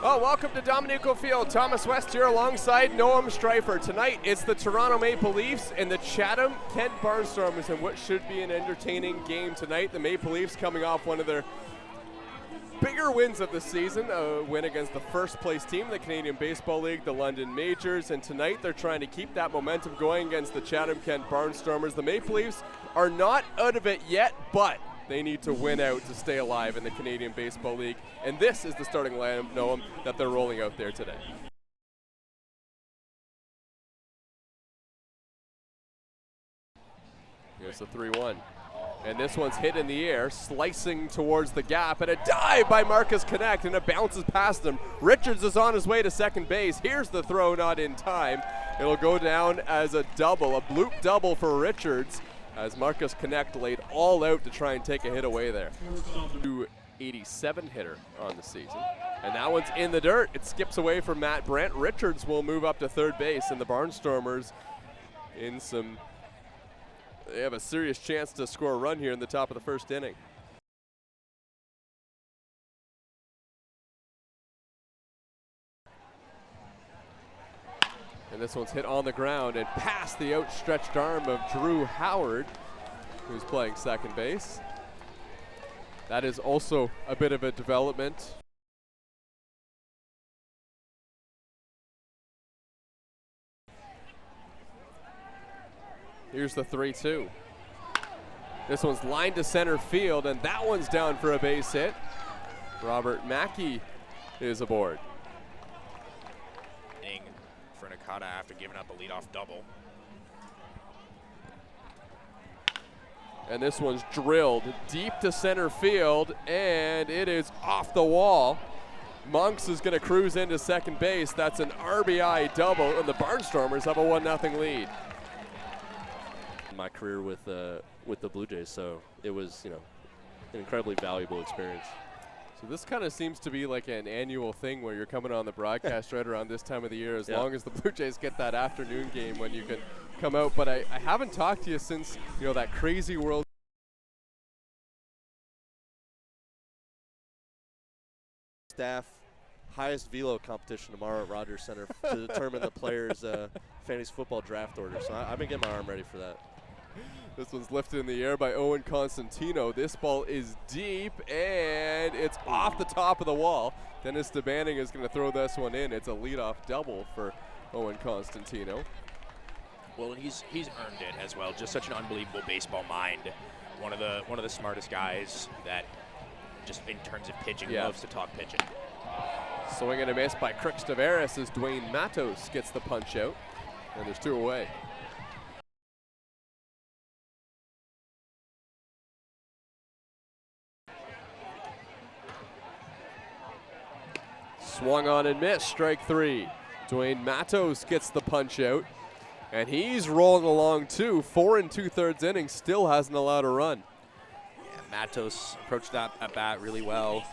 Oh, welcome to Dominico Field. Thomas West here alongside Noam Streifer. Tonight, it's the Toronto Maple Leafs and the Chatham-Kent Barnstormers in what should be an entertaining game tonight. The Maple Leafs coming off one of their bigger wins of the season, a win against the first-place team in the Canadian Baseball League, the London Majors, and tonight they're trying to keep that momentum going against the Chatham-Kent Barnstormers. The Maple Leafs are not out of it yet, but they need to win out to stay alive in the Canadian Baseball League, and this is the starting lineup, Noam, that they're rolling out there today. Here's the 3-1. And this one's hit in the air, slicing towards the gap, and a dive by Marcus Connect, and it bounces past him. Richards is on his way to second base. Here's the throw, not in time. It'll go down as a double, a bloop double for Richards, as Marcus Connect laid all out to try and take a hit away there. 287 hitter on the season. And that one's in the dirt. It skips away from Matt Brent. Richards will move up to third base, and the Barnstormers they have a serious chance to score a run here in the top of the first inning. And this one's hit on the ground and past the outstretched arm of Drew Howard, who's playing second base. That is also a bit of a development. Here's the 3-2. This one's lined to center field, and that one's down for a base hit. Robert Mackey is aboard. For Nakata after giving up a leadoff double. And this one's drilled deep to center field, and it is off the wall. Monks is going to cruise into second base. That's an RBI double, and the Barnstormers have a 1-0 lead. My career with the Blue Jays, so it was, an incredibly valuable experience. So this kind of seems to be like an annual thing where you're coming on the broadcast right around this time of the year, as long as the Blue Jays get that afternoon game when you can come out. But I haven't talked to you since, that crazy World Staff highest velo competition tomorrow at Rogers Center to determine the players' fantasy football draft order. So I've been getting my arm ready for that. This one's lifted in the air by Owen Constantino. This ball is deep, and it's off the top of the wall. Dennis DeBanning is going to throw this one in. It's a leadoff double for Owen Constantino. Well, and he's earned it as well. Just such an unbelievable baseball mind. One of the smartest guys that, just in terms of pitching, loves to talk pitching. Swing and a miss by Crix Tavares as Dwayne Matos gets the punch out, and there's two away. Swung on and missed, strike three. Dwayne Matos gets the punch out, and he's rolling along too. 4 2/3 innings, still hasn't allowed a run. Yeah, Matos approached that at bat really well.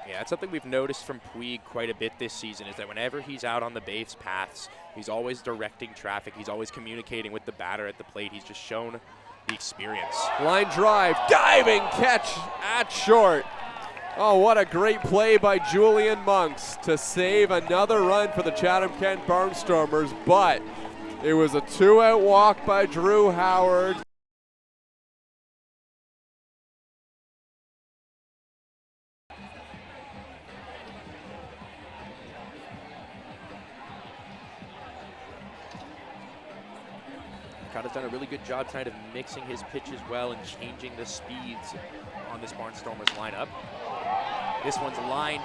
Yeah, that's something we've noticed from Puig quite a bit this season, is that whenever he's out on the base paths, he's always directing traffic. He's always communicating with the batter at the plate. He's just shown the experience. Line drive, diving catch at short. Oh, what a great play by Julian Monks to save another run for the Chatham-Kent Barnstormers, but it was a 2-out walk by Drew Howard. Nakata's done a really good job trying to mixing his pitches well and changing the speeds on this Barnstormers lineup. This one's lined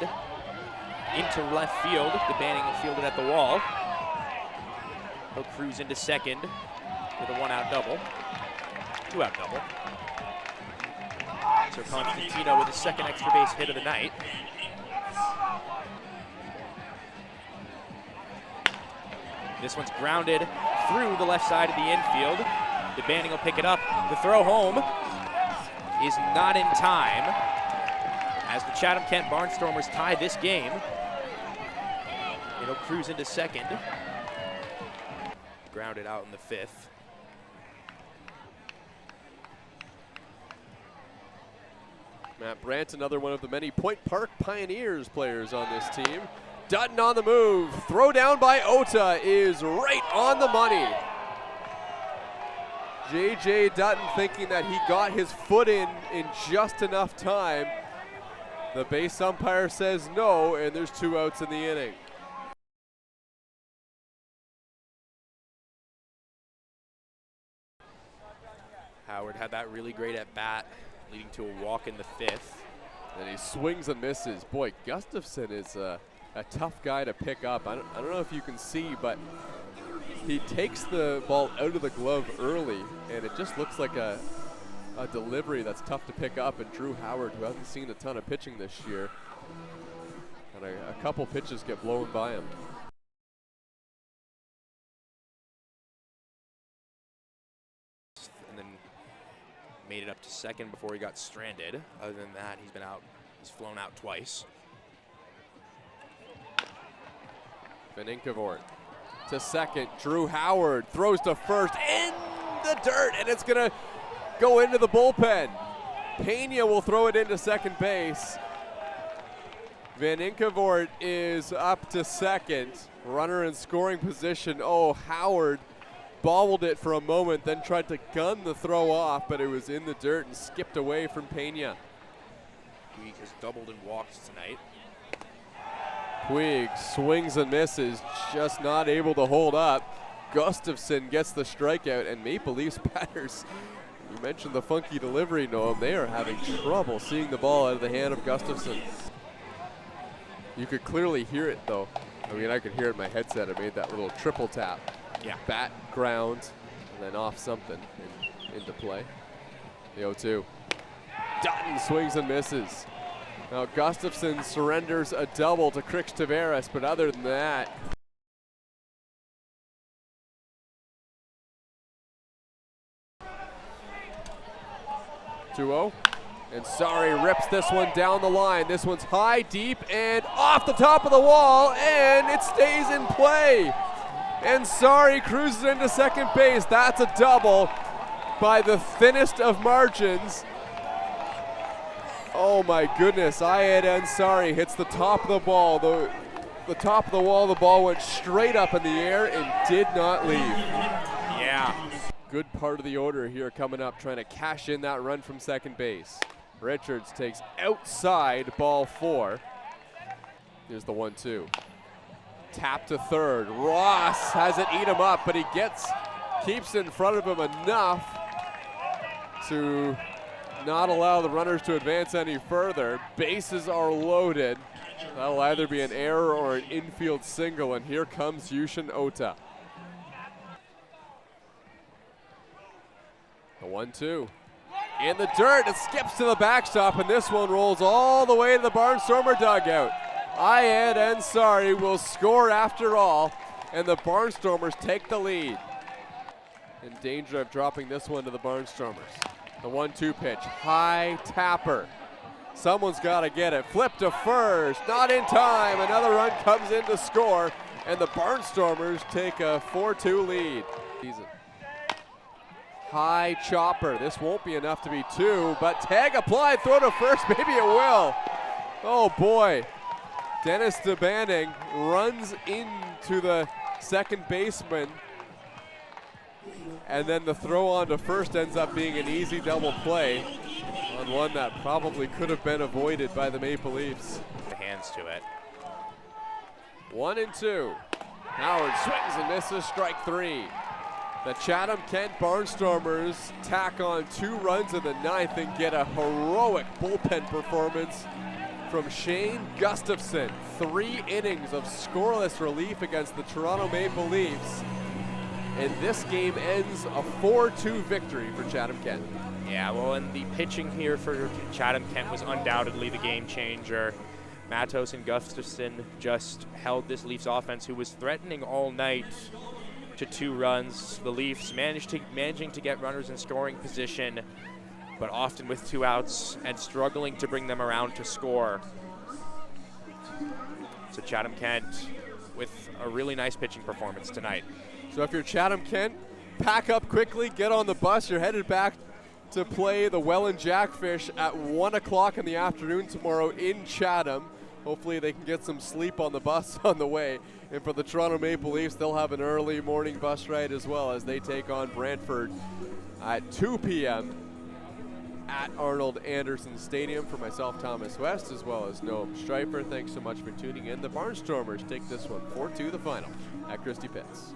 into left field. DeBanning will field it at the wall. He'll cruise into second with a 1-out double. 2-out double. So Constantino with his second extra base hit of the night. This one's grounded through the left side of the infield. DeBanning will pick it up. The throw home is not in time as the Chatham-Kent Barnstormers tie this game. It'll cruise into second. Grounded out in the fifth. Matt Brandt, another one of the many Point Park Pioneers players on this team. Dutton on the move. Throw down by Ota is right on the money. J.J. Dutton thinking that he got his foot in just enough time. The base umpire says no, and there's 2 outs in the inning. Howard had that really great at bat, leading to a walk in the 5th. And he swings and misses. Boy, Gustafson is a tough guy to pick up. I don't know if you can see, but he takes the ball out of the glove early, and it just looks like a delivery that's tough to pick up. And Drew Howard, who hasn't seen a ton of pitching this year, and a couple pitches get blown by him. And then made it up to second before he got stranded. Other than that, he's flown out twice. Vaninkavort to second. Drew Howard throws to first in the dirt, and it's going to go into the bullpen. Pena will throw it into second base. Vaninkavort is up to second. Runner in scoring position. Oh, Howard bobbled it for a moment, then tried to gun the throw off, but it was in the dirt and skipped away from Pena. Puig has doubled in walks tonight. Puig swings and misses, just not able to hold up. Gustafson gets the strikeout, and Maple Leafs batters, you mentioned the funky delivery, Noam, they are having trouble seeing the ball out of the hand of Gustafson. You could clearly hear it, though. I mean, I could hear it in my headset. It made that little triple tap. Yeah. Bat, ground, and then off something into play. The 0-2. Dutton swings and misses. Now Gustafson surrenders a double to Crix Taveras, but other than that, (2-0), and Sari rips this one down the line. This one's high, deep, and off the top of the wall, and it stays in play. And Sari cruises into second base. That's a double by the thinnest of margins. Oh my goodness, Ayed Ansari hits the top of the ball. The top of the wall, the ball went straight up in the air and did not leave. Yeah. Good part of the order here coming up, trying to cash in that run from second base. Richards takes outside ball 4. Here's the 1-2. Tap to third. Ross has it eat him up, but he keeps in front of him enough to not allow the runners to advance any further. Bases are loaded. That'll either be an error or an infield single, and here comes Yushin Ota. The 1-2. In the dirt, it skips to the backstop, and this one rolls all the way to the Barnstormer dugout. Ayed Ansari will score after all, and the Barnstormers take the lead. In danger of dropping this one to the Barnstormers. The 1-2 pitch, high tapper. Someone's got to get it. Flip to first, not in time. Another run comes in to score, and the Barnstormers take a 4-2 lead. High chopper. This won't be enough to be 2, but tag applied, throw to first, maybe it will. Oh boy. Dennis DeBanning runs into the second baseman, and then the throw on to first ends up being an easy double play on one that probably could have been avoided by the Maple Leafs. The hands to it. 1-2. Howard swings and misses, strike 3. The Chatham-Kent Barnstormers tack on 2 runs in the 9th and get a heroic bullpen performance from Shane Gustafson. 3 innings of scoreless relief against the Toronto Maple Leafs. And this game ends a 4-2 victory for Chatham-Kent. Yeah, well, and the pitching here for Chatham-Kent was undoubtedly the game changer. Matos and Gustafson just held this Leafs offense, who was threatening all night, to 2 runs. The Leafs managing to get runners in scoring position, but often with 2 outs and struggling to bring them around to score. So Chatham-Kent with a really nice pitching performance tonight. So if you're Chatham-Kent, pack up quickly, get on the bus. You're headed back to play the Welland Jackfish at 1 o'clock in the afternoon tomorrow in Chatham. Hopefully they can get some sleep on the bus on the way. And for the Toronto Maple Leafs, they'll have an early morning bus ride as well as they take on Brantford at 2 p.m. at Arnold Anderson Stadium. For myself, Thomas West, as well as Noam Streifer, thanks so much for tuning in. The Barnstormers take this one 4-2 the final at Christie Pitts.